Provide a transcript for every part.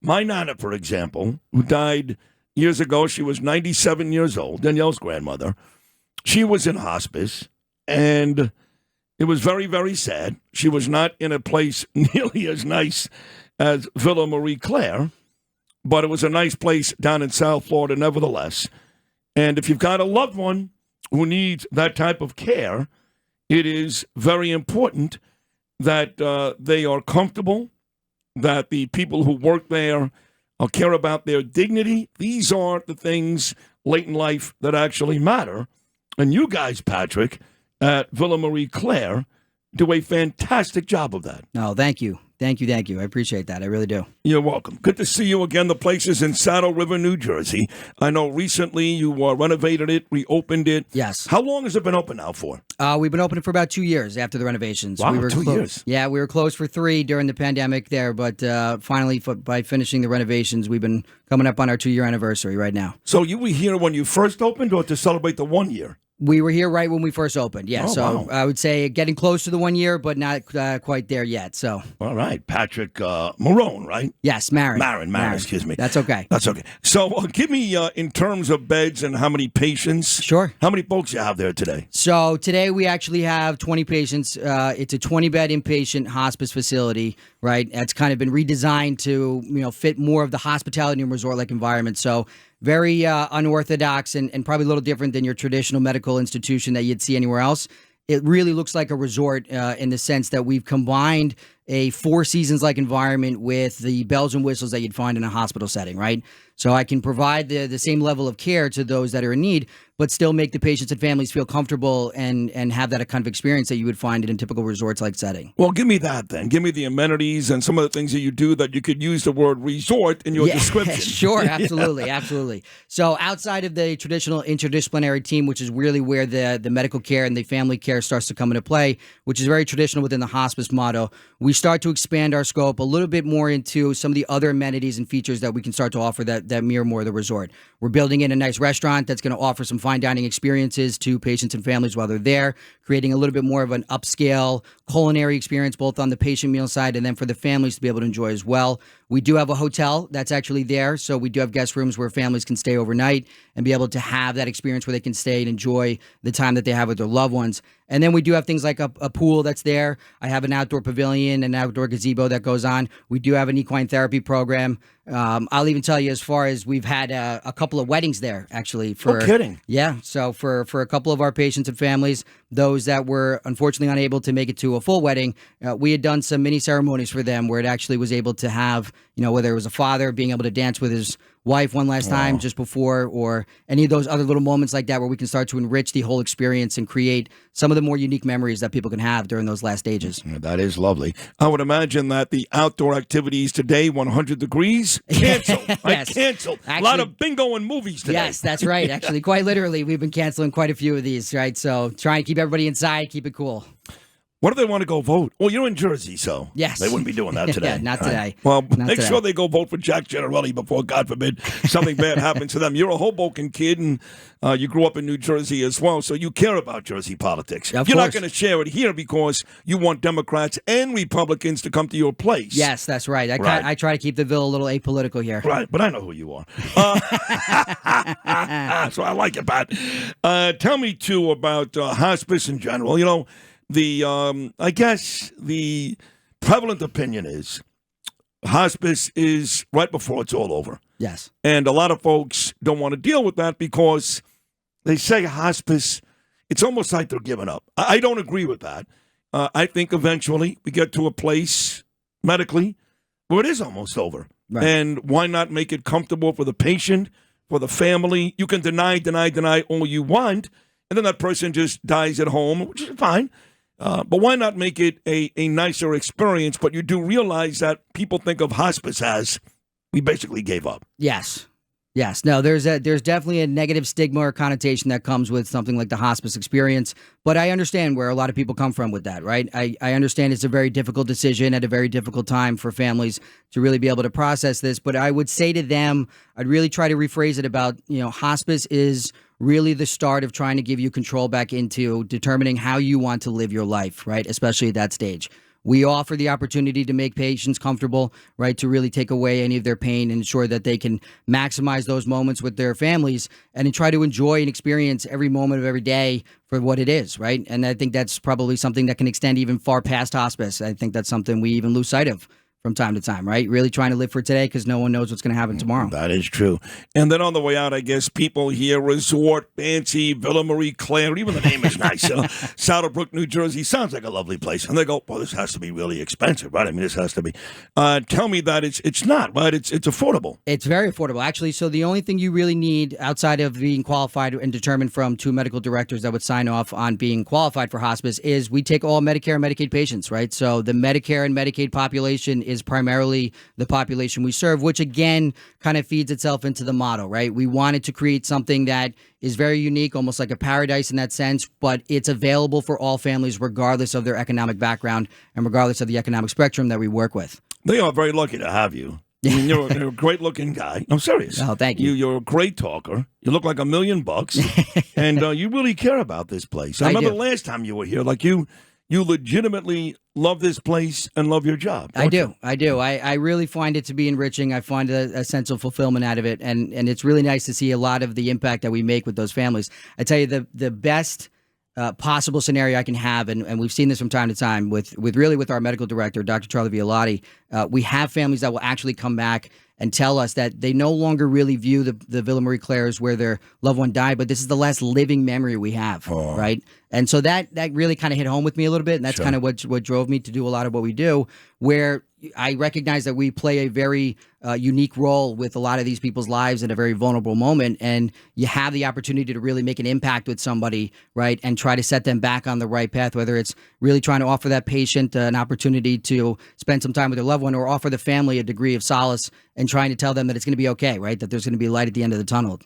My nana, for example, who died years ago, she was 97 years old, Danielle's grandmother. She was in hospice, and it was very, very sad. She was not in a place nearly as nice as Villa Marie Claire, but it was a nice place down in South Florida nevertheless. And if you've got a loved one who needs that type of care, it is very important that they are comfortable, that the people who work there care about their dignity. These are the things late in life that actually matter. And you guys, Patrick, at Villa Marie Claire, do a fantastic job of that. No, thank you. Thank you. I appreciate that. I really do. You're welcome. Good to see you again. The place is in Saddle River, New Jersey. I know recently you renovated it, reopened it. Yes. How long has it been open now for? We've been open for about 2 years after the renovations. Wow, we were 2 years. Yeah, we were closed for 3 during the pandemic there, but finally, by finishing the renovations, we've been coming up on our 2-year anniversary right now. So you were here when you first opened or to celebrate the 1 year? We were here right when we first opened, yeah. Oh, So wow. I would say getting close to the 1 year, but not quite there yet. So All right. Patrick Marone, right? yes, Marin, Excuse me. That's okay. That's okay. So give me, in terms of beds and how many patients, Sure. how many folks you have there today? So today we actually have 20 patients. It's a 20-bed inpatient hospice facility, right? It's kind of been redesigned to fit more of the hospitality and resort-like environment. So very unorthodox and probably a little different than your traditional medical institution that you'd see anywhere else. It really looks like a resort in the sense that we've combined a Four Seasons-like environment with the bells and whistles that you'd find in a hospital setting, right? So I can provide the same level of care to those that are in need, but still make the patients and families feel comfortable and have that kind of experience that you would find in a typical resorts-like setting. Well, give me that then. Give me the amenities and some of the things that you do that you could use the word resort in your description. Sure, absolutely, absolutely. So outside of the traditional interdisciplinary team, which is really where the medical care and the family care starts to come into play, which is very traditional within the hospice model, we start to expand our scope a little bit more into some of the other amenities and features that we can start to offer that mirror more the resort. We're building in a nice restaurant that's going to offer some fine dining experiences to patients and families while they're there, creating a little bit more of an upscale culinary experience, both on the patient meal side and then for the families to be able to enjoy as well. We do have a hotel that's actually there, so we do have guest rooms where families can stay overnight and be able to have that experience where they can stay and enjoy the time that they have with their loved ones. And then we do have things like a pool that's there. I have an outdoor pavilion, an outdoor gazebo that goes on. We do have an equine therapy program. I'll even tell you, as far as we've had a couple of weddings there, actually. No kidding. Yeah, so for a couple of our patients and families, those that were unfortunately unable to make it to a full wedding, we had done some mini ceremonies for them where it actually was able to have, whether it was a father being able to dance with his wife one last time just before, or any of those other little moments like that where we can start to enrich the whole experience and create some of the more unique memories that people can have during those last stages. That is lovely. I would imagine that the outdoor activities today, 100 degrees, canceled. Yes. I canceled. A lot of bingo and movies today. Yes, that's right. Actually, quite literally, we've been canceling quite a few of these, right? So trying to keep everybody inside, keep it cool. What if they want to go vote? Well, you're in Jersey, so yes, they wouldn't be doing that today. Yeah, not today. Right. Well, not make today. sure they go vote for Jack Generelli before, God forbid, something bad happens to them. You're a Hoboken kid, and you grew up in New Jersey as well, so you care about Jersey politics. Of you're course. not going to share it here because you want Democrats and Republicans to come to your place. Yes, that's right. I try to keep the Ville a little apolitical here. Right, but I know who you are. So I like it, Pat. Tell me, too, about hospice in general. I guess the prevalent opinion is hospice is right before it's all over. Yes. And a lot of folks don't want to deal with that because they say hospice, it's almost like they're giving up. I don't agree with that. I think eventually we get to a place medically where it is almost over. Right. And why not make it comfortable for the patient, for the family? You can deny all you want, and then that person just dies at home, which is fine. But why not make it a nicer experience? But you do realize that people think of hospice as we basically gave up. Yes. No, there's definitely a negative stigma or connotation that comes with something like the hospice experience. But I understand where a lot of people come from with that, right? I understand it's a very difficult decision at a very difficult time for families to really be able to process this. But I would say to them, I'd really try to rephrase it about, hospice is really the start of trying to give you control back into determining how you want to live your life, right? Especially at that stage. We offer the opportunity to make patients comfortable, right, to really take away any of their pain and ensure that they can maximize those moments with their families and try to enjoy and experience every moment of every day for what it is, right? And I think that's probably something that can extend even far past hospice. I think that's something we even lose sight of from time to time, right? Really trying to live for today because no one knows what's going to happen tomorrow. That is true. And then on the way out, I guess people hear resort, fancy, Villa Marie Claire. Even the name is nice. Saddlebrook, New Jersey sounds like a lovely place. And they go, well, this has to be really expensive, right? I mean, this has to be. Tell me that it's not, right? It's affordable. It's very affordable, actually. So the only thing you really need outside of being qualified and determined from 2 medical directors that would sign off on being qualified for hospice is we take all Medicare and Medicaid patients, right? So the Medicare and Medicaid population is primarily the population we serve, which again kind of feeds itself into the model, right? We wanted to create something that is very unique, almost like a paradise in that sense, but it's available for all families regardless of their economic background and regardless of the economic spectrum that we work with. They are very lucky to have you. I mean, you're a great-looking guy. I'm serious. Oh, thank you. You're a great talker. You look like $1 million, and you really care about this place. I remember do. last time you were here, like you legitimately love this place and love your job. I do. I really find it to be enriching. I find a sense of fulfillment out of it, and it's really nice to see a lot of the impact that we make with those families. I tell you, the best possible scenario I can have, and we've seen this from time to time with our medical director, Dr. Charlie Violati, we have families that will actually come back and tell us that they no longer really view the Villa Marie Claires where their loved one died, but this is the last living memory we have, right? And so that really kind of hit home with me a little bit, and that's kind of what drove me to do a lot of what we do, where I recognize that we play a very unique role with a lot of these people's lives in a very vulnerable moment, and you have the opportunity to really make an impact with somebody, right, and try to set them back on the right path, whether it's really trying to offer that patient an opportunity to spend some time with their loved one or offer the family a degree of solace and trying to tell them that it's going to be okay, right, that there's going to be light at the end of the tunnel.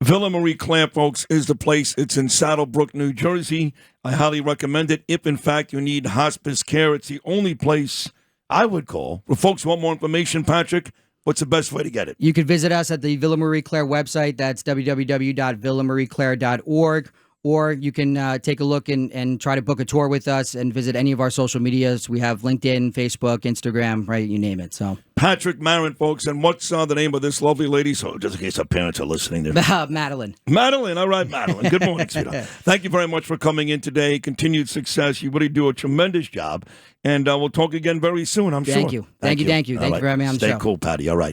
Villa Marie Claire, folks, is the place. It's in Saddlebrook, New Jersey. I highly recommend it. If, in fact, you need hospice care, it's the only place I would call. If folks want more information, Patrick, what's the best way to get it? You could visit us at the Villa Marie Claire website. That's www.villamarieclaire.org. Or you can take a look and try to book a tour with us and visit any of our social medias. We have LinkedIn, Facebook, Instagram, right? You name it. So Patrick Marin, folks. And what's the name of this lovely lady? So just in case our parents are listening there. Madeline. Madeline. All right, Madeline. Good morning, sweetheart. Thank you very much for coming in today. Continued success. You really do a tremendous job. And we'll talk again very soon, I'm sure. Thank you. Thank you. Thank you for having me on the show. Stay cool, Patty. All right.